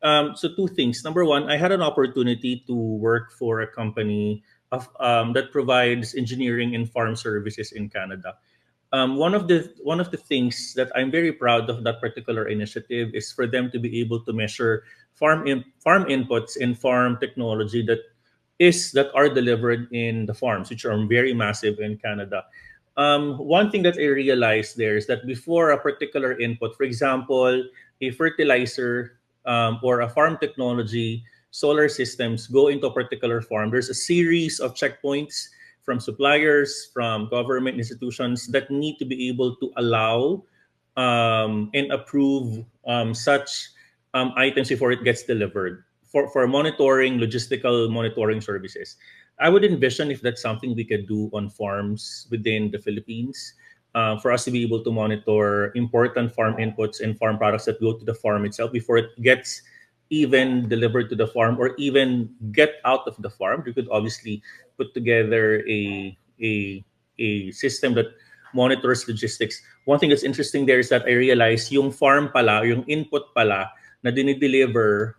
So two things. Number one, I had an opportunity to work for a company that provides engineering and farm services in Canada. One of the things that I'm very proud of that particular initiative is for them to be able to measure farm inputs and farm technology that are delivered in the farms, which are very massive in Canada. One thing that I realized there is that before a particular input, for example, a fertilizer or a farm technology, solar systems go into a particular farm, there's a series of checkpoints from suppliers, from government institutions that need to be able to allow and approve such items before it gets delivered for monitoring, logistical monitoring services. I would envision if that's something we could do on farms within the Philippines, for us to be able to monitor important farm inputs and farm products that go to the farm itself before it gets even delivered to the farm or even get out of the farm. We could obviously put together a system that monitors logistics. One thing that's interesting there is that I realized yung farm pala, yung input pala na dinideliver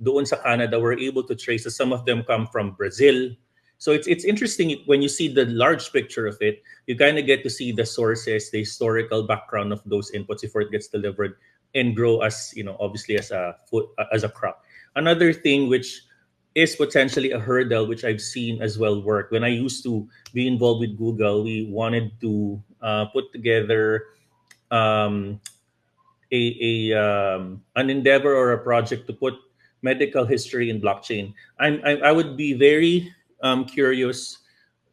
doon sa Canada, we're able to trace that some of them come from Brazil. So it's interesting when you see the large picture of it, you kind of get to see the sources, the historical background of those inputs before it gets delivered and grow as, obviously as a food, as a crop. Another thing which is potentially a hurdle which I've seen as well work. When I used to be involved with Google, we wanted to put together um, an endeavor or a project to put medical history in blockchain. I would be very curious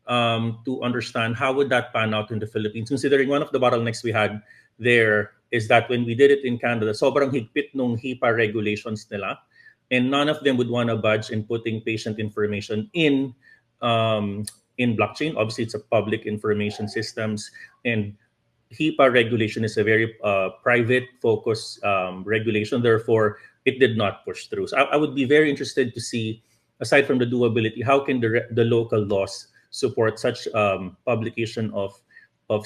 to understand how would that pan out in the Philippines, considering one of the bottlenecks we had there is that when we did it in Canada, sobrang higpit nung HIPAA regulations nila, and none of them would want to budge in putting patient information in blockchain. Obviously, it's a public information systems, and HIPAA regulation is a very private focus regulation. Therefore, it did not push through. So I would be very interested to see, aside from the doability, how can the local laws support such publication of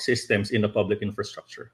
systems in the public infrastructure?